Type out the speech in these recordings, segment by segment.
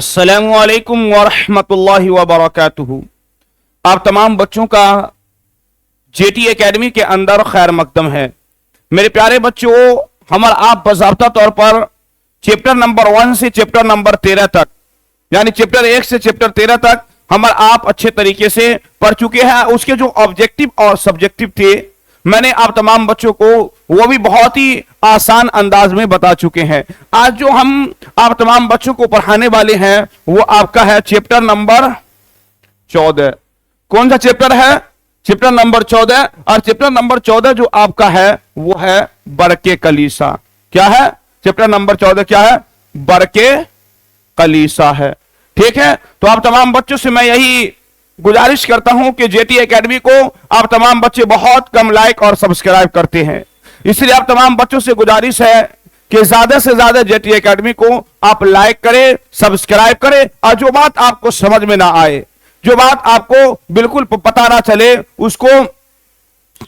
अस्सलामु अलैकुम वरहमतुल्लाहि वबरकातुहू। आप तमाम बच्चों का जेटी एकेडमी के अंदर खैर मकदम है। मेरे प्यारे बच्चों, हम और आप बाज़ाब्ता तौर पर चैप्टर नंबर 1 से चैप्टर नंबर 13 तक, यानी चैप्टर 1 से चैप्टर 13 तक हम और आप अच्छे तरीके से पढ़ चुके हैं। उसके जो ऑब्जेक्टिव और सब्जेक्टिव थे, मैंने आप तमाम बच्चों को वो भी बहुत ही आसान अंदाज में बता चुके हैं। आज जो हम आप तमाम बच्चों को पढ़ाने वाले हैं वो आपका है चैप्टर नंबर 14। कौन सा चैप्टर है? Chapter number 14। और चैप्टर नंबर 14 जो आपका है वो है बरके कलीसा। क्या है? चैप्टर नंबर 14 क्या है? बरके कलीसा है। ठीक है, तो आप तमाम बच्चों से मैं यही गुजारिश करता हूं कि जेटी एकेडमी को आप तमाम बच्चे बहुत कम लाइक और सब्सक्राइब करते हैं, इसलिए आप तमाम बच्चों से गुजारिश है कि ज्यादा से ज्यादा जेटी एकेडमी को आप लाइक करें, सब्सक्राइब करें। और जो बात आपको समझ में ना आए, जो बात आपको बिल्कुल पता ना चले, उसको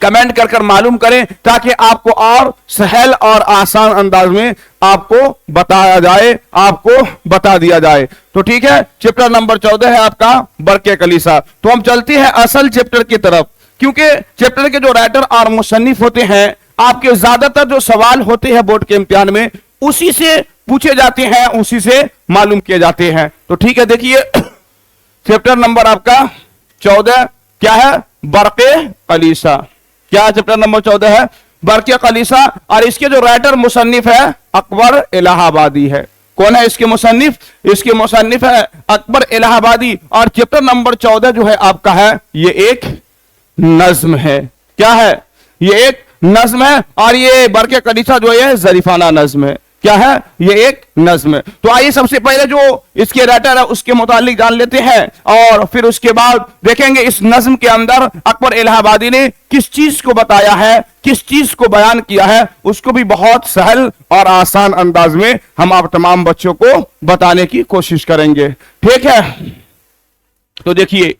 कमेंट कर कर मालूम करें, ताकि आपको और सहल और आसान अंदाज में आपको बताया जाए, आपको बता दिया जाए। तो ठीक है, चैप्टर नंबर 14 है आपका बरके कलीसा। तो हम चलते हैं असल चैप्टर की तरफ, क्योंकि चैप्टर के जो राइटर और मुसन्निफ होते हैं, आपके ज्यादातर जो सवाल होते हैं बोर्ड के इम्तिहान में उसी से पूछे जाते हैं, उसी से मालूम किए जाते हैं। तो ठीक है, देखिए चैप्टर नंबर आपका 14 क्या है? बरके कलीसा। क्या चैप्टर नंबर 14 है? बरके कलीसा। और इसके जो राइटर मुसन्निफ है अकबर इलाहाबादी है। कौन है इसके मुसन्निफ? इसके मुसन्निफ है अकबर इलाहाबादी। और चैप्टर नंबर 14 जो है आपका है ये एक नज्म है। क्या है? ये एक नज्म है। और ये बरके कलीसा जो है जरीफाना नज्म है। क्या है? ये एक नज्म है। तो आइए सबसे पहले जो इसके राइटर है उसके मुतालिक जान लेते हैं, और फिर उसके बाद देखेंगे इस नज्म के अंदर अकबर इलाहाबादी ने किस चीज को बताया है, किस चीज को बयान किया है, उसको भी बहुत सहल और आसान अंदाज में हम आप तमाम बच्चों को बताने की कोशिश करेंगे। ठीक है, तो देखिए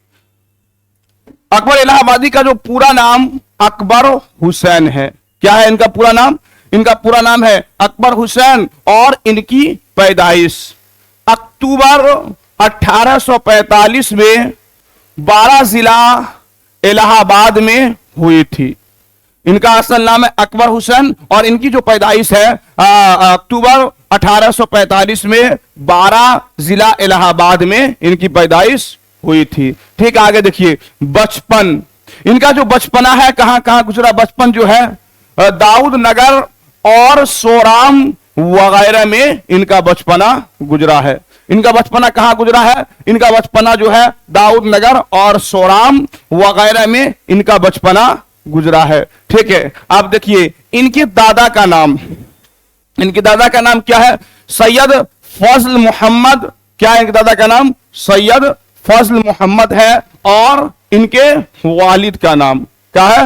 अकबर इलाहाबादी का जो पूरा नाम अकबर हुसैन है। क्या है इनका पूरा नाम? इनका पूरा नाम है अकबर हुसैन। और इनकी पैदाइश अक्टूबर 1845 में 12 जिला इलाहाबाद में हुई थी। इनका असल नाम है अकबर हुसैन और इनकी जो पैदाइश है अक्टूबर 1845 में 12 जिला इलाहाबाद में इनकी पैदाइश हुई थी। ठीक, आगे देखिए बचपन। इनका जो बचपना है कहां कहां गुजरा बचपन जो है? दाऊद नगर और सोराम वगैरह में इनका बचपना गुजरा है। इनका बचपना कहां गुजरा है? इनका बचपना जो है दाऊद नगर और सोराम वगैरह में इनका बचपना गुजरा है। ठीक है, आप देखिए इनके दादा का नाम, इनके दादा का नाम क्या है? सैयद फजल मोहम्मद। क्या है इनके दादा का नाम? सैयद फजल मोहम्मद है। और इनके वालिद का नाम क्या है?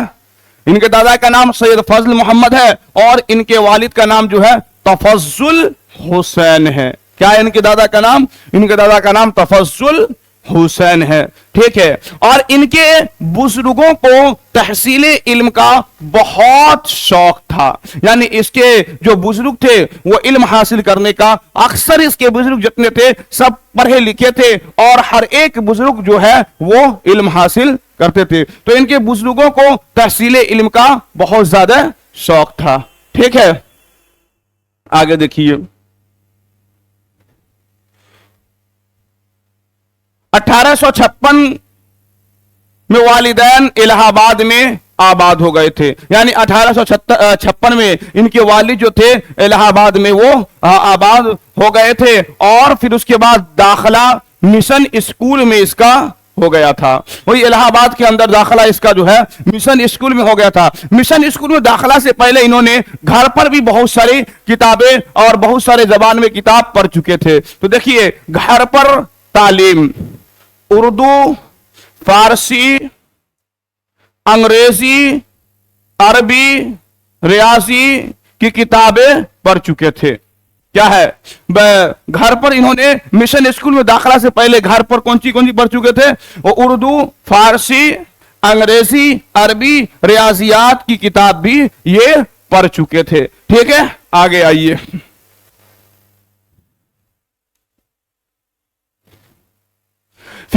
इनके दादा का नाम सैयद फजल मोहम्मद है और इनके वालिद का नाम जो है तफज्जुल हुसैन है। क्या है इनके दादा का नाम? इनके दादा का नाम तफज्जुल हुसैन है। ठीक है, और इनके बुजुर्गों को तहसीले इल्म का बहुत शौक था, यानी इसके जो बुजुर्ग थे वो इल्म हासिल करने का, अक्सर इसके बुजुर्ग जितने थे सब पढ़े लिखे थे और हर एक बुजुर्ग जो है वो इल्म हासिल करते थे। तो इनके बुजुर्गों को तहसीले इल्म का बहुत ज्यादा शौक था। ठीक है, आगे देखिए 1856 में वालिदैन इलाहाबाद में आबाद हो गए थे, यानी 1856 में इनके वालिद जो थे इलाहाबाद में वो आबाद हो गए थे। और फिर उसके बाद दाखिला मिशन स्कूल में इसका हो गया था। वही इलाहाबाद के अंदर दाखिला इसका जो है मिशन स्कूल में हो गया था। मिशन स्कूल में दाखिला से पहले इन्होंने घर पर भी बहुत सारी किताबें और बहुत सारे जबान में किताब पढ़ चुके थे। तो देखिए घर पर तालीम उर्दू, फारसी, अंग्रेजी, अरबी, रियाजी की किताबें पढ़ चुके थे। क्या है? घर पर इन्होंने मिशन स्कूल में दाखिला से पहले घर पर कौन सी पढ़ चुके थे? वो उर्दू, फारसी, अंग्रेजी, अरबी, रियाजियात की किताब भी ये पढ़ चुके थे। ठीक है, आगे आइए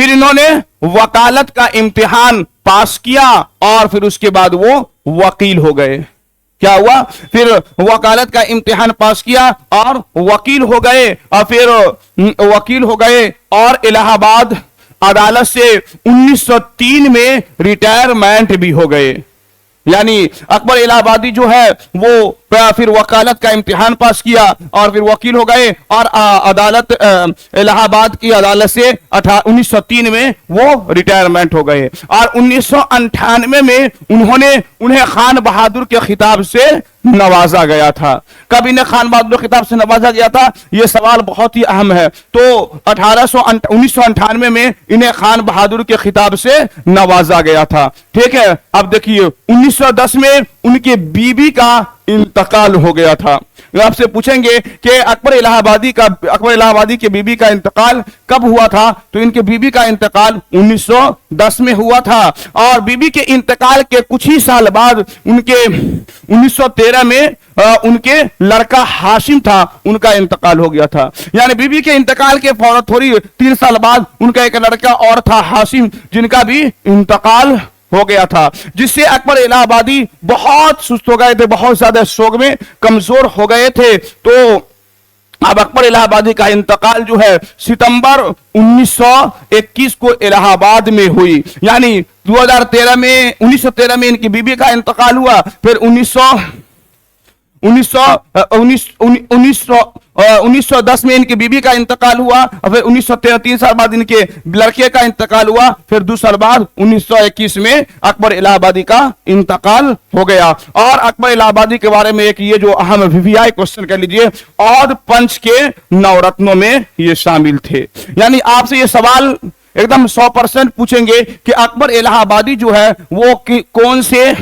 फिर इन्होंने वकालत का इम्तिहान पास किया और फिर उसके बाद वो वकील हो गए। क्या हुआ? फिर वकालत का इम्तिहान पास किया और वकील हो गए, और फिर वकील हो गए और इलाहाबाद अदालत से 1903 में रिटायरमेंट भी हो गए। यानी अकबर इलाहाबादी जो है वो फिर वकालत का इम्तिहान पास किया और फिर वकील हो गए, और अदालत इलाहाबाद की अदालत से 1903 में वो रिटायरमेंट हो गए, और 1998 में उन्हें खान बहादुर के खिताब से नवाजा गया था। कब इन्हें खान बहादुर के खिताब से नवाजा गया था, यह सवाल बहुत ही अहम है। तो 1998 में इन्हें खान बहादुर के खिताब से नवाजा गया था। ठीक है, अब देखिए 1910 में उनके बीबी का इंतकाल हो गया था। आपसे पूछेंगे कि अकबर इलाहाबादी के बीबी का इंतकाल कब हुआ था, तो इनके बीबी का इंतकाल 1910 में हुआ था, और बीबी के इंतकाल के कुछ ही साल बाद उनके 1913 में उनके लड़का हाशिम था, उनका इंतकाल हो गया था। यानी बीबी के इंतकाल के फौरन थोड़ी 3 साल बाद उनका एक लड़का और था हाशिम, जिनका भी इंतकाल हो गया था, जिससे अकबर इलाहाबादी बहुत सुस्त हो गए थे, बहुत ज्यादा शोक में कमजोर हो गए थे। तो अब अकबर इलाहाबादी का इंतकाल जो है सितंबर 1921 को इलाहाबाद में हुई। यानी 1913 में इनकी बीबी का इंतकाल हुआ, फिर 1910 में इनकी बीबी का इंतकाल हुआ, और फिर 1913 3 साल बाद इनके लड़के का इंतकाल हुआ, फिर 2 साल बाद 1921 में अकबर इलाहाबादी का इंतकाल हो गया। और अकबर इलाहाबादी के बारे में एक ये जो अहम वीवीआई क्वेश्चन कह लीजिए, औध पंच के नवरत्नों में ये शामिल थे। यानी आपसे ये सवाल एकदम 100% पूछेंगे कि अकबर इलाहाबादी जो है वो कौन से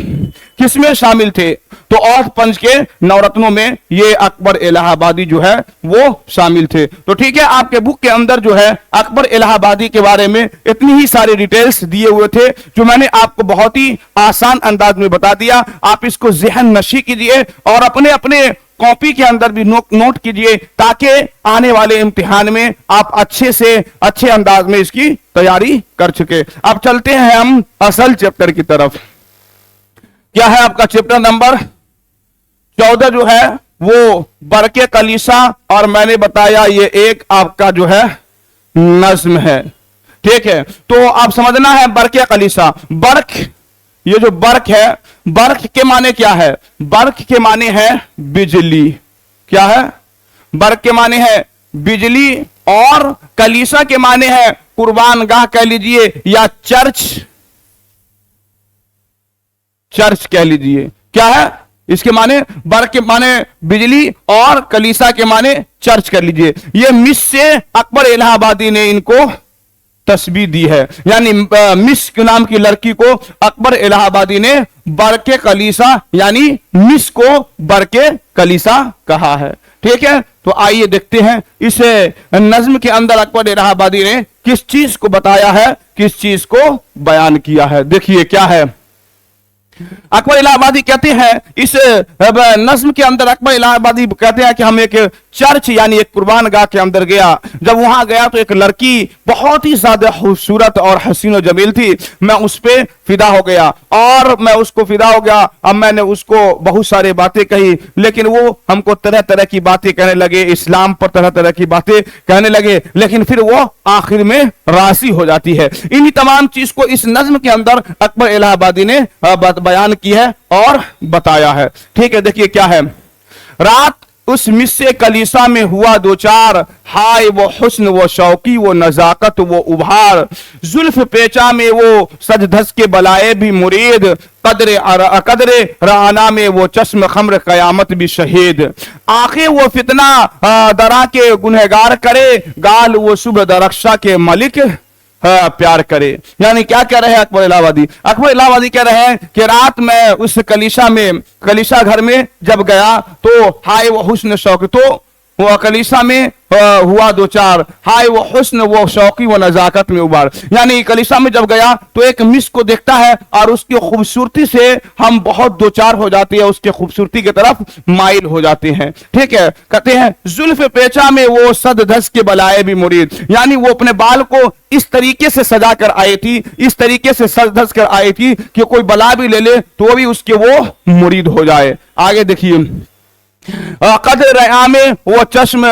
किसमें शामिल थे, तो औध पंच के नवरत्नों में ये अकबर इलाहाबादी जो है वो शामिल थे। तो ठीक है, आपके बुक के अंदर जो है अकबर इलाहाबादी के बारे में इतनी ही सारे डिटेल्स दिए हुए थे, जो मैंने आपको बहुत ही आसान अंदाज में बता दिया। आप इसको ज़हन नशी कीजिए और अपने अपने कॉपी के अंदर भी नोट कीजिए, ताकि आने वाले इम्तिहान में आप अच्छे से अच्छे अंदाज में इसकी तैयारी कर सके। अब चलते हैं हम असल चैप्टर की तरफ। क्या है आपका चैप्टर नंबर 14 जो है वो बरके कलीसा, और मैंने बताया ये एक आपका जो है नज्म है। ठीक है, तो आप समझना है बरके कलीसा। बर्क, ये जो बर्क है, बर्क के माने क्या है? बर्क के माने है बिजली। क्या है? बर्क के माने है बिजली, और कलीसा के माने है कुर्बानगाह कह लीजिए, या चर्च कह लीजिए। क्या है इसके माने? बर्क के माने बिजली और कलीसा के माने चर्च कर लीजिए। ये मिस से अकबर इलाहाबादी ने इनको तस्बीह दी है। यानी मिस के नाम की लड़की को अकबर इलाहाबादी ने बरके कलीसा यानी मिस को बरके कलीसा कहा है। ठीक है, तो आइए देखते हैं इस नज्म के अंदर अकबर इलाहाबादी ने किस चीज को बताया है, किस चीज को बयान किया है। देखिए क्या है। अकबर इलाहाबादी कहते हैं इस नज्म के अंदर, अकबर इलाहाबादी कहते हैं कि हम एक चर्च यानी एक कुर्बानगाह के अंदर गया। जब वहां गया तो एक लड़की बहुत ही ज्यादा खूबसूरत और हसीन और जमील थी। मैं उस पे फिदा हो गया, और मैं उसको फिदा हो गया। अब मैंने उसको बहुत सारी बातें कही, लेकिन वो हमको तरह तरह की बातें कहने लगे, इस्लाम पर तरह तरह की बातें कहने लगे, लेकिन फिर वो आखिर में राजी हो जाती है। इन्हीं तमाम चीज को इस नज्म के अंदर अकबर इलाहाबादी ने बयान की है और बताया है। ठीक है, देखिए क्या है। रात उस मिस्से कलीसा में हुआ दो चार, हाय वो हुस्न वो शौकी वो नजाकत वो उभार, जुल्फ पेचा में वो सज धस के बलाए भी मुरीद, कदरे राना में वो चश्म खम्र कयामत भी शहीद, आंखें वो फितना दरा के गुनहगार करे, गाल वो शुभ दरक्षा के मलिक प्यार करे। यानी क्या कह रहे हैं अकबर इलाहाबादी? अकबर इलाहाबादी कह रहे हैं कि रात में उस कलीसा घर में जब गया तो हाय वो हुस्न शौक, तो वो कलीसा में हुआ दो चार, हाय वो हुस्न वो शौकी वो नजाकत में उबार। यानी कलीसा में जब गया तो एक मिस को देखता है और उसकी खूबसूरती से हम बहुत दो चार हो जाते हैं, उसके खूबसूरती की तरफ माइल हो जाते हैं। ठीक है, कहते हैं जुल्फ पेचा में वो सद धस के बलाए भी मुरीद, यानी वो अपने बाल को इस तरीके से सजा कर आई थी, इस तरीके से सज धस कर आई थी कि कोई बला भी ले ले तो भी उसके वो मुरीद हो जाए। आगे देखिए, कदर रया में वो चश्म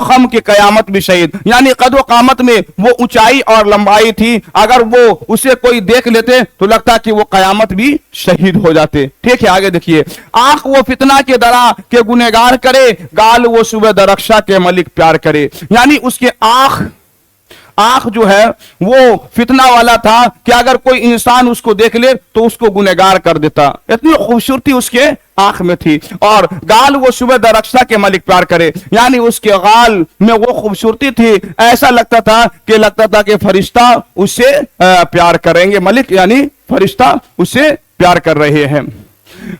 खम की कयामत भी शहीद, यानी कदर कामत में वो ऊंचाई और लंबाई थी, अगर वो उसे कोई देख लेते तो लगता कि वो कयामत भी शहीद हो जाते। ठीक है, आगे देखिए, आंख वो फितना के दरा के गुनहगार करे, गाल वो सुबह दरक्षा के मलिक प्यार करे, यानी उसके आंख जो है वो फितना वाला था कि अगर कोई इंसान उसको देख ले तो उसको गुनहगार कर देता, इतनी खूबसूरती उसके आंख में थी। और गाल वो सुबह दरक्षा के मलिक प्यार करे, यानी उसके गाल में वो खूबसूरती थी, ऐसा लगता था कि फरिश्ता उससे प्यार करेंगे, मलिक यानी फरिश्ता उससे प्यार कर रहे हैं।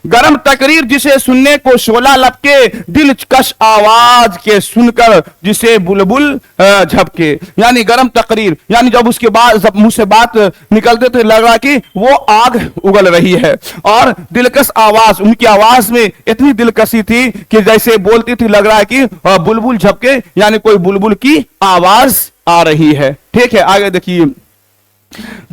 गरम तकरीर जिसे सुनने को शोला लपके, दिलकश आवाज के सुनकर जिसे बुलबुल झपके, यानी गरम तकरीर, यानी जब उसके बाद जब मुंह से बात निकलते थे लग रहा कि वो आग उगल रही है, और दिलकश आवाज, उनकी आवाज में इतनी दिलकशी थी कि जैसे बोलती थी लग रहा है कि बुलबुल झपके, यानी कोई बुलबुल की आवाज आ रही है। ठीक है, आगे देखिए,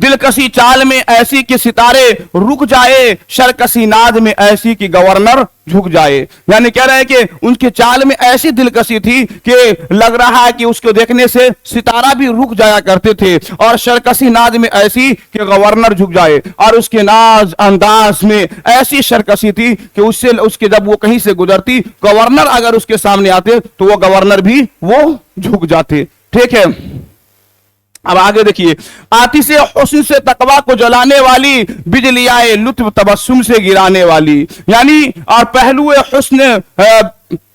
दिलकशी चाल में ऐसी कि सितारे रुक जाए, शरकशी नाद में ऐसी कि गवर्नर झुक जाए, यानी कह रहे हैं कि उनके चाल में ऐसी दिलकशी थी कि लग रहा है कि उसको देखने से सितारा भी रुक जाया करते थे, और शरकशी नाद में ऐसी कि गवर्नर झुक जाए, और उसके नाज अंदाज में ऐसी शरकशी थी कि उसके जब वो कहीं से गुजरती, गवर्नर अगर उसके सामने आते तो वो गवर्नर भी वो झुक जाते। ठीक है, अब आगे देखिए, आतिशे हुस्न से तकवा को जलाने वाली, बिजलियाए लुत्फ तबस्सुम से गिराने वाली, यानी और पहलुए हुस्न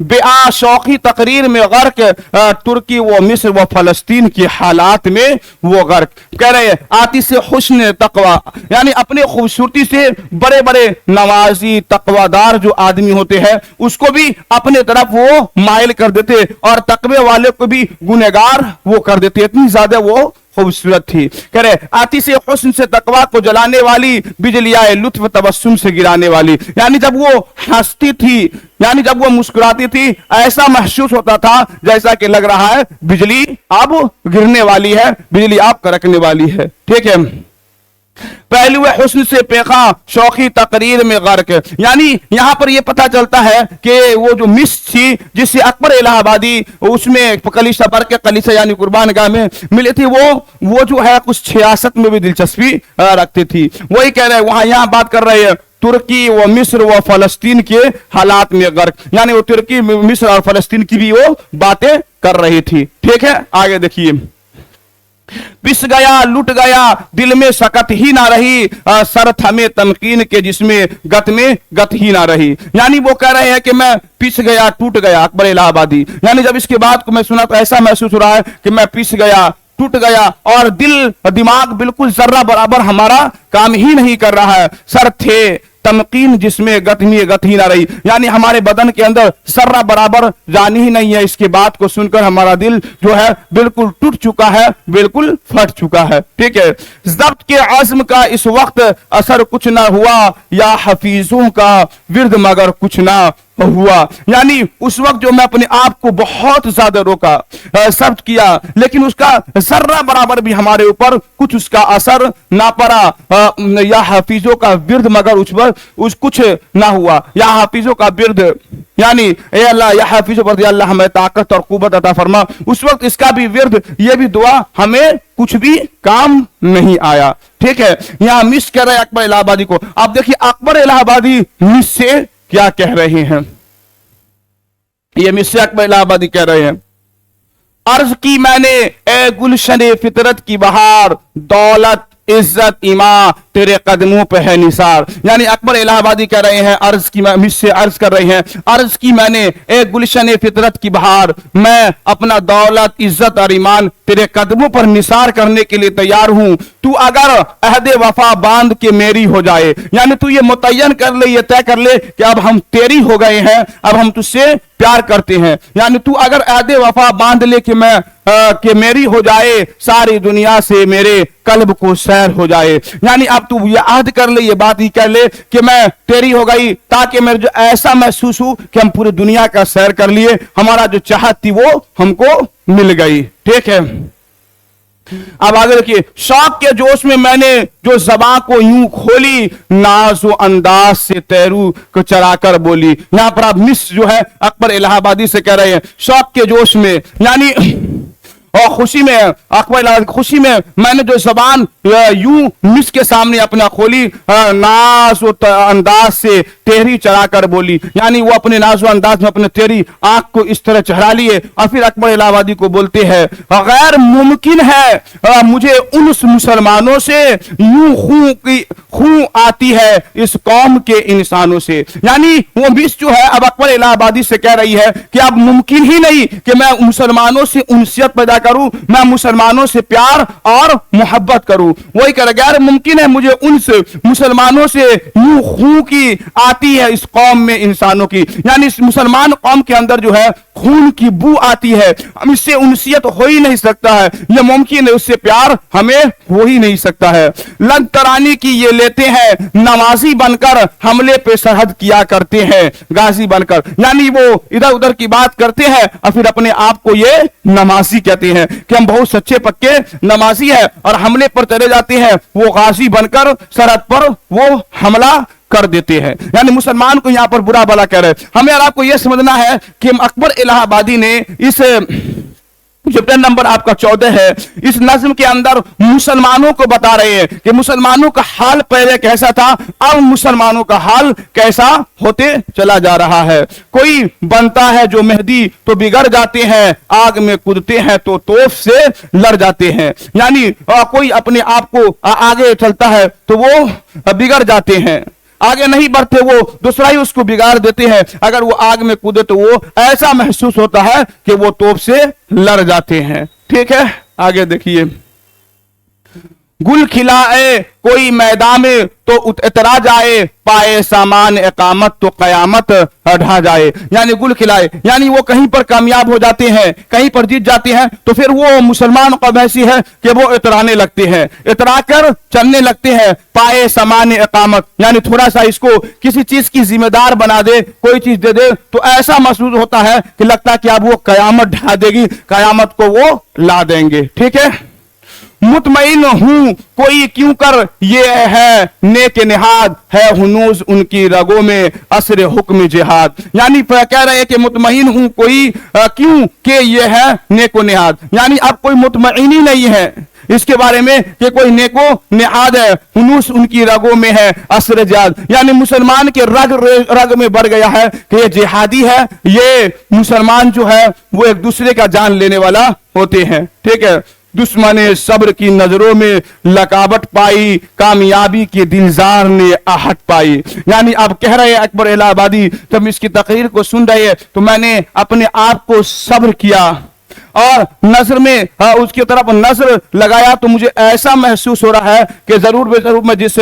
बेआ शौकी तकरीर में गर्क, तुर्की व मिस्र व फलस्तीन की हालात में वो गर्क। कह रहे हैं आतिशे हुस्न तकवा, यानी अपने खूबसूरती से बड़े बड़े नवाजी तकवादार जो आदमी होते हैं उसको भी अपने तरफ वो माइल कर देते, और तकवे वाले को भी गुनहगार वो कर देते, इतनी ज्यादा वो खूबसूरत थी। कह रहे आतिशे हुस्न से तकवा को जलाने वाली, बिजलियाए लुत्फ तबस्सुम से गिराने वाली, यानी जब वो हंसती थी, यानी जब वो मुस्कुराती थी, ऐसा महसूस होता था जैसा कि लग रहा है बिजली अब गिरने वाली है, बिजली अब कड़कने वाली है। ठीक है, पहलू हुस्न से पेखा शौकी तकरीर में गर्क, यानी यहां पर यह पता चलता है कि वो जो मिस थी जिससे अकबर इलाहाबादी उसमें कलीसा बर के कलीसा यानी कुर्बान गाह में मिली थी, वो जो है कुछ सियासत में भी दिलचस्पी रखती थी। वही कह रहे हैं, वहां यहां बात कर रहे हैं तुर्की व मिस्र व फलस्तीन के हालात में गर्क, यानी वो तुर्की मिस्र और फलस्तीन की भी वो बातें कर रही थी। ठीक है, आगे देखिए, पिस गया लुट गया दिल में सकत ही ना रही, सर थमे तमकीन के जिसमें गत में गत ही ना रही, यानी वो कह रहे हैं कि मैं पिस गया टूट गया, अकबर इलाहाबादी, यानी जब इसके बाद को मैं सुना तो ऐसा महसूस हो रहा है कि मैं पिस गया टूट गया, और दिल दिमाग बिल्कुल जर्रा बराबर हमारा काम ही नहीं कर रहा है, सर थे तमकीन जिसमें गत ही ना रही, यानी हमारे बदन के अंदर सर्रा बराबर जान ही नहीं है। इसके बात को सुनकर हमारा दिल जो है बिल्कुल टूट चुका है, बिल्कुल फट चुका है। ठीक है, ज़ब्त के आज़म का इस वक्त असर कुछ ना हुआ, या हफीजों का विर्द मगर कुछ ना हुआ, यानी उस वक्त जो मैं अपने आप को बहुत ज्यादा रोका, सब्त किया, लेकिन उसका जर्रा बराबर भी हमारे ऊपर कुछ उसका असर ना पड़ा, या हाफिजों का विर्द मगर उस कुछ ना हुआ, या हाफिजों का विर्द, यानी ए अल्लाह या हाफिजों पर अल्लाह हमें ताकत और कुव्वत अता फरमा, उस वक्त इसका भी विर्द, ये भी दुआ हमें कुछ भी काम नहीं आया। ठीक है, यहां मिस कर रहे अकबर इलाहाबादी को। आप देखिए अकबर इलाहाबादी मिस से क्या कह रहे हैं, ये मिस से अकबर इलाहाबादी कह रहे हैं, अर्ज की मैंने ए गुलशन फितरत की बहार, दौलत इज्जत ईमा तेरे कदमों पे है निसार, यानी अकबर इलाहाबादी कह रहे हैं, अर्ज की मुझसे अर्ज कर रहे हैं, अर्ज की मैंने एक गुलशन फितरत की बहार, मैं अपना दौलत इज्जत और ईमान तेरे कदमों पर निसार करने के लिए तैयार हूं, तू अगर अहद वफा बांध के मेरी हो जाए, यानी तू ये मुतय्यन कर ले, ये तय कर ले कि अब हम तेरी हो गए हैं, अब हम तुझसे प्यार करते हैं। यानी तू अगर अहद वफा बांध ले कि मेरी हो जाए, सारी दुनिया से मेरे कल्ब को सैर हो जाए। यानी अब तू ये अहद कर ले, ये बात ही कर ले कि मैं तेरी हो गई, ताकि मेरे जो ऐसा महसूस हो कि हम पूरी दुनिया का सैर कर लिए, हमारा जो चाहत थी वो हमको मिल गई। ठीक है, अब आगे देखिए, शौक के जोश में मैंने जो ज़बां को यूं खोली, नाज़ो अंदाज से तैरू को चराकर बोली। यहां पर आप मिस जो है अकबर इलाहाबादी से कह रहे हैं, शौक के जोश में यानी और खुशी में, अकबर खुशी में मैंने जो जबान यूं मिस के सामने अपना खोली, नाज़ो अंदाज से तेरी चढ़ाकर बोली। यानी वो अपने नाज़ो अंदाज में अपने तेरी आंख को इस तरह चढ़ा लिए और फिर अकबर इलाहाबादी को बोलते हैं, गैर मुमकिन है मुझे उन मुसलमानों से यूं खून आती है इस कौम के इंसानों से। यानी वो मिस जो है अब अकबर इलाहाबादी से कह रही है कि अब मुमकिन ही नहीं कि मैं मुसलमानों से उनसियत पैदा करूं, मैं मुसलमानों से प्यार और मोहब्बत करूं। वही कह रहा, गैर मुमकिन है मुझे उनसे मुसलमानों से यूं खून की आती है इस कौम में इंसानों की। यानी इस मुसलमान कौम के अंदर जो है खून की बू आती है, हम इससे उनसियत हो ही नहीं सकता है, यह मुमकिन है, उससे प्यार हमें हो ही नहीं सकता है। लन तरानी की ये लेते हैं नमाजी बनकर हमले पे सरहद किया करते हैं गाजी बनकर। यानी वो इधर उधर की बात करते हैं और फिर अपने आप को ये नमाजी कहते हैं कि हम बहुत सच्चे पक्के नमाजी है, और हमले पर चले जाते हैं वो गाजी बनकर सरहद पर वो हमला कर देते हैं। यानी मुसलमान को यहां पर बुरा भला कह रहे हैं। हमें और आपको यह समझना है कि अकबर इलाहाबादी ने इस चैप्टर नंबर आपका 14 है, इस नज्म के अंदर मुसलमानों को बता रहे हैं कि मुसलमानों का हाल पहले कैसा था, अब मुसलमानों का हाल कैसा होते चला जा रहा है। कोई बनता है जो मेहदी तो बिगड़ जाते हैं, आग में कूदते हैं तो तोफ से लड़ जाते हैं। यानी कोई अपने आप को आगे चलता है तो वो बिगड़ जाते हैं, आगे नहीं बढ़ते, वो दूसरा ही उसको बिगाड़ देते हैं। अगर वो आग में कूदे तो वो ऐसा महसूस होता है कि वो तोप से लड़ जाते हैं। ठीक है, आगे देखिए, गुल खिलाए कोई मैदान में तो उतरा जाए, पाए सामान इकामत तो कयामत ढा जाए। यानी गुल खिलाए, यानी वो कहीं पर कामयाब हो जाते हैं, कहीं पर जीत जाते हैं, तो फिर वो मुसलमान कौम ऐसी है कि वो इतराने लगते हैं, इतरा कर चलने लगते हैं। पाए सामान इकामत, यानी थोड़ा सा इसको किसी चीज की जिम्मेदार बना दे, कोई चीज दे दे तो ऐसा महसूस होता है कि लगता है कि अब वो कयामत ढा देगी, कयामत को वो ला देंगे। ठीक है, मुतमईन हूं कोई क्यों कर ये है नेक निहाद, है हुनूज उनकी रगों में असर हुक्म जिहाद। यानी कह रहे हैं कि मुतमईन हूं कोई क्यों के ये है नेको निहाद। यानी अब कोई मुतमईन ही नहीं है इसके बारे में कि कोई नेको निहाद है, हुनूस उनकी रगों में है असर जिहाद। यानी मुसलमान के रग में बढ़ गया है कि ये जिहादी है, ये मुसलमान जो है वो एक दूसरे का जान लेने वाला होते हैं। ठीक है, दुश्मने सब्र की नजरों में लकावट पाई, कामयाबी के दिलजार ने आहट पाई। यानी अब कह रहे हैं अकबर इलाहाबादी, जब इसकी तकरीर को सुन रहे हैं तो मैंने अपने आप को सब्र किया और नजर में उसकी तरफ नजर लगाया तो मुझे ऐसा महसूस हो रहा है कि जरूर मैं जिस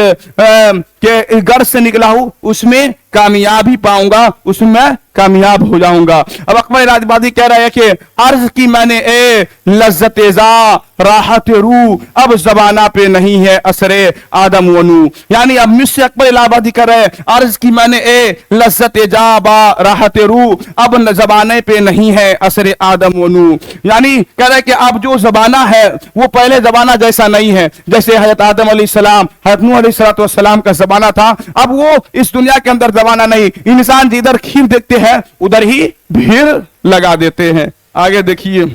के घर से निकला हूं उसमें कामयाबी पाऊंगा, उसमें मैं कामयाब हो जाऊंगा। अब अकबर इलाहाबादी कह रहा है कि अर्ज की मैंने ए लज्जत-ए-ज़ा राहत रू, अब जबाना पे नहीं है असरे आदम वनू। यानी अब मुझसे अकबर इलाहाबादी कर रहे हैं, अर्ज की मैंने ए लज्जत-ए-ज़ा बा राहत रू, अब जबाने पे नहीं है असरे आदम वनू। यानी कह रहे हैं कि अब जो जबाना है वो पहले जबाना जैसा नहीं है, जैसे हजरत आदम अलैहिस्सलाम, हजरत नूह अलैहिस्सलाम का जमाना था, अब वो इस दुनिया के अंदर जमाना नहीं। इंसान जिधर खीर देखते हैं उधर ही भीड़ लगा देते हैं। आगे देखिए,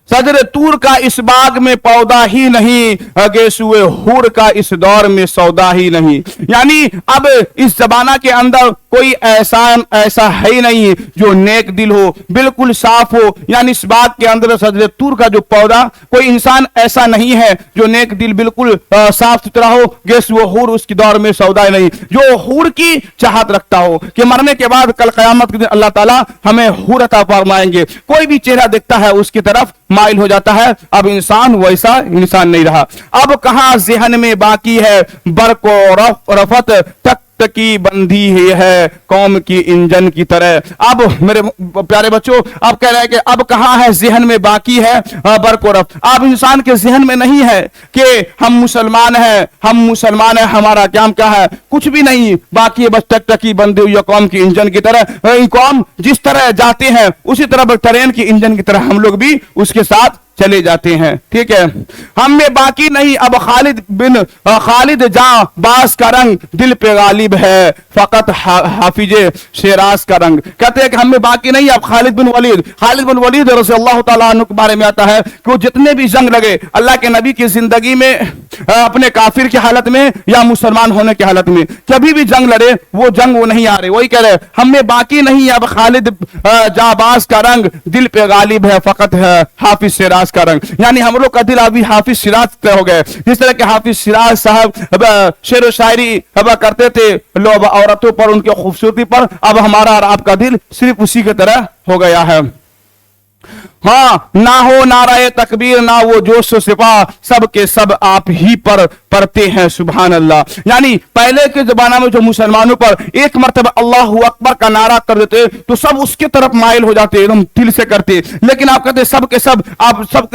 सदर तूर का इस बाग में पौधा ही नहीं, गेसुए हुर का इस दौर में सौदा ही नहीं। यानी अब इस जमाना के अंदर کوئی ایسا ہے ہی نہیں جو نیک دل ہو، بالکل صاف ہو. یعنی اس باغ کے اندر سجدہ طور کا جو پودا، کوئی انسان ایسا نہیں ہے جو نیک دل بالکل صاف ستھرا ہو، گیس وہ حور اس کی دور میں سودا نہیں، جو حور کی چاہت رکھتا ہو کہ مرنے کے بعد کل قیامت کے دن اللہ تعالیٰ ہمیں حور عطا فرمائیں گے. کوئی بھی چہرہ دیکھتا ہے اس کی طرف مائل ہو جاتا ہے. اب انسان ویسا انسان نہیں رہا. اب کہاں ذہن میں باقی ہے برق و رفت، تک کی بندھی ہی ہے قوم کی انجن کی طرح. اب میرے پیارے بچوں، اب کہہ رہے ہیں کہ اب کہاں ہے ذہن میں باقی ہے برق و رفت. اب انسان کے ذہن میں نہیں ہے کہ ہم مسلمان ہیں، ہمارا کام کیا ہے، کچھ بھی نہیں باقی ہے. بس ٹک ٹکی بندھی ہوئی قوم کی انجن کی طرح. قوم جس طرح جاتے ہیں اسی طرح ٹرین کی انجن کی طرح ہم لوگ بھی اس کے ساتھ چلے جاتے ہیں. ٹھیک ہے، ہم میں باقی نہیں اب خالد جاں باز کا رنگ، دل پہ غالب ہے فقط حافظ شیراز کا رنگ. کہتے ہیں کہ ہم میں باقی نہیں اب خالد بن ولید رضی اللہ تعالیٰ عنہ کے بارے میں آتا ہے کہ وہ جتنے بھی جنگ لگے اللہ کے نبی کی زندگی میں، اپنے کافر کی حالت میں یا مسلمان ہونے کی حالت میں، کبھی بھی جنگ لڑے وہ نہیں آ رہے. وہی کہہ رہے ہم میں باقی نہیں اب خالد جاں باز کا رنگ، دل پہ غالب ہے فقط حافظ شیراز کا رنگ. یعنی ہم لوگ کا دل ابھی حافظ شیراز ہو گئے. جس طرح کہ حافظ شیراز صاحب شعر و شاعری کرتے تھے لوگ عورتوں پر، ان کی خوبصورتی پر، اب ہمارا اور آپ کا دل صرف اسی کی طرح ہو گیا ہے. ہاں، نہ ہو نعرہ تکبیر، نہ وہ جوش و سپاہ، سب کے سب آپ ہی پر پڑھتے ہیں سبحان اللہ. یعنی پہلے کے زمانہ میں جو مسلمانوں پر ایک مرتبہ اللہ اکبر کا نعرہ کر دیتے تو سب اس کے طرف مائل ہو جاتے، ایک دم دل سے کرتے. لیکن آپ کہتے سب کے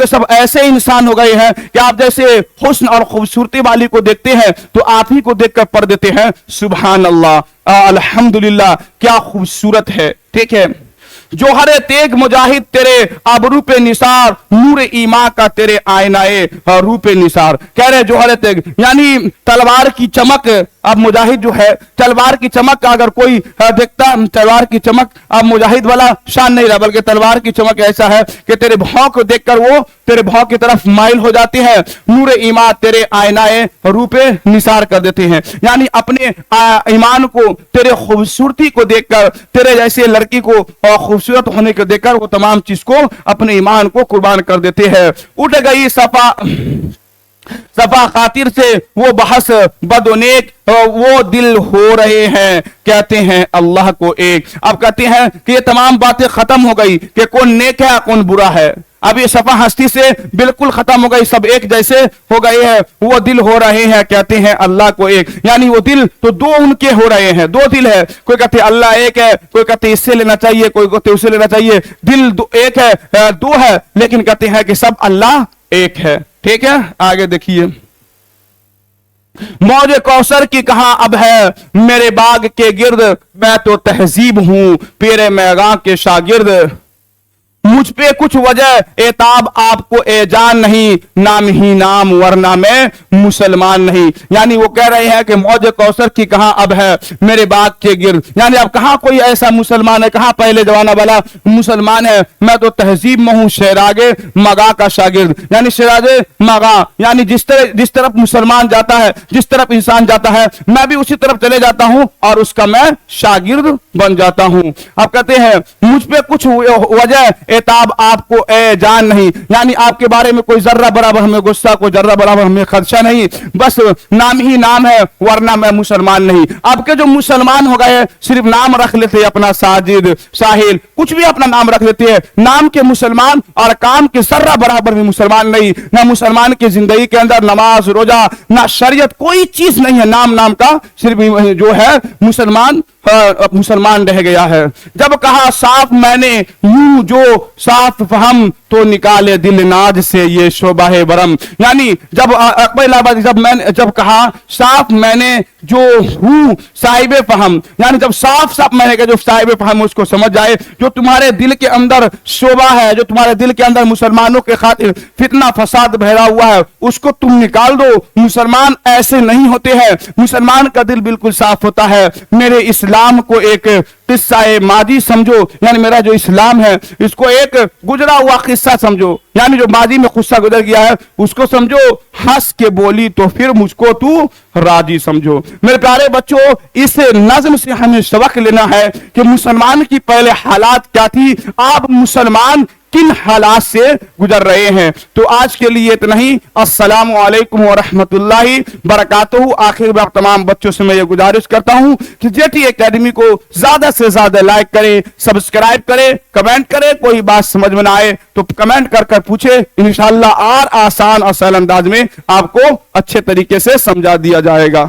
سب ایسے انسان ہو گئے ہیں کہ آپ جیسے حسن اور خوبصورتی والی کو دیکھتے ہیں تو آپ ہی کو دیکھ کر پڑھ دیتے ہیں سبحان اللہ الحمدللہ، کیا خوبصورت ہے. ٹھیک ہے، جوہر تیگ مجاہد تیرے آبرو پہ نثار، نور ایمان کا تیرے آئینہ رو پہ نثار. کہہ رہے جوہر تیگ یعنی تلوار کی چمک. اب مجاہد جو ہے تلوار کی چمک کا اگر کوئی دیکھتا، تلوار کی چمک اب مجاہد والا شان نہیں رہا، بلکہ تلوار کی چمک ایسا ہے کہ تیرے بھاؤ کو دیکھ کر وہ تیرے بھاؤ کی طرف مائل ہو جاتے ہیں. نور ایمان تیرے آئینہ رو پہ نثار کر دیتے ہیں. یعنی اپنے ایمان کو، تیرے خوبصورتی کو دیکھ کر، تیرے جیسے لڑکی کو خوبصورت ہونے کو دیکھ کر وہ تمام چیز کو، اپنے ایمان کو قربان کر دیتے ہیں. اٹھ گئی صفا خاطر سے وہ بحث بد و نیک، وہ دل ہو رہے ہیں کہتے ہیں اللہ کو ایک. اب کہتے ہیں کہ یہ تمام باتیں ختم ہو گئی کہ کون نیک ہے کون برا ہے. اب یہ صفا ہستی سے بالکل ختم ہو گئی، سب ایک جیسے ہو گئے ہیں. وہ دل ہو رہے ہیں کہتے ہیں اللہ کو ایک. یعنی وہ دل تو دو ان کے ہو رہے ہیں، دو دل ہے. کوئی کہتے اللہ ایک ہے، کوئی کہتے اس سے لینا چاہیے، کوئی کہتے اس سے لینا چاہیے. دل ایک ہے، دو ہے، لیکن کہتے ہیں کہ سب اللہ ایک ہے. ٹھیک ہے، آگے دیکھیے. موج کوثر کی کہاں اب ہے میرے باغ کے گرد، میں تو تہذیب ہوں پیر میغاں کے شاگرد. مجھ پہ کچھ وجہ اعتاب آپ کو اے جان نہیں، نام ہی نام ورنہ میں مسلمان نہیں. یعنی وہ کہہ رہے ہیں کہ موج کوثر کی کہاں اب ہے میرے باغ کے گرد. یعنی اب کہاں کوئی ایسا مسلمان ہے، کہاں پہلے زمانہ والا مسلمان ہے. میں تو تہذیب میں ہوں شیراگ مغاں کا شاگرد. یعنی شیراگ مغاں یعنی جس طرف مسلمان جاتا ہے، جس طرف انسان جاتا ہے، میں بھی اسی طرف چلے جاتا ہوں اور اس کا میں شاگرد بن جاتا ہوں. اب کہتے ہیں مجھ پہ کچھ وجہ اعتاب آپ کو اے جان نہیں. یعنی آپ کے بارے میں کوئی ذرہ برابر ہمیں غصہ، کوئی ذرہ برابر ہمیں خدشہ نہیں، بس نام ہی نام ہے ورنہ میں مسلمان نہیں. آپ کے جو مسلمان ہو گئے صرف نام رکھ لیتے اپنا، ساجد، ساحل، کچھ بھی اپنا نام رکھ لیتے ہیں، نام کے مسلمان اور کام کے ذرہ برابر بھی مسلمان نہیں. نہ مسلمان کی زندگی کے اندر نماز، روزہ، نہ شریعت، کوئی چیز نہیں ہے. نام کا صرف جو ہے مسلمان رہ گیا ہے. جب کہا صاف میں نے یوں جو صاف فہم، تو نکالے دل ناز سے یہ شعبہ برم. یعنی جب کہا صاف میں نے جو ہوں صاحب فہم، یعنی جب صاف میں نے کہا جو صاحب فہم اس کو سمجھ جائے، جو تمہارے دل کے اندر شعبہ ہے، جو تمہارے دل کے اندر مسلمانوں کے خاطر فتنہ فساد بہرا ہوا ہے، اس کو تم نکال دو. مسلمان ایسے نہیں ہوتے ہیں، مسلمان کا دل بالکل صاف ہوتا ہے. میرے اسلام کو ایک قصہ ماضی سمجھو، یعنی میرا جو اسلام ہے اس کو ایک گزرا ہوا قصہ سمجھو، یعنی جو ماضی میں قصہ گزر گیا ہے اس کو سمجھو، ہنس کے بولی تو پھر مجھ کو تو راضی سمجھو۔ میرے پیارے بچوں، اس نظم سے ہمیں سبق لینا ہے کہ مسلمان کی پہلے حالات کیا تھی، آپ مسلمان کن حالات سے گزر رہے ہیں۔ تو آج کے لیے اتنا ہی۔ السلام علیکم ورحمۃ اللہ وبرکاتہ۔ آخر میں تمام بچوں سے میں یہ گزارش کرتا ہوں کہ جے ٹی اکیڈمی کو زیادہ سے زیادہ لائک کریں، سبسکرائب کریں، کمنٹ کریں، کوئی بات سمجھ میں نہ آئے تو کمنٹ کر کر پوچھے، انشاءاللہ اور آسان اور سہل انداز میں آپ کو اچھے طریقے سے سمجھا دیا جائے گا۔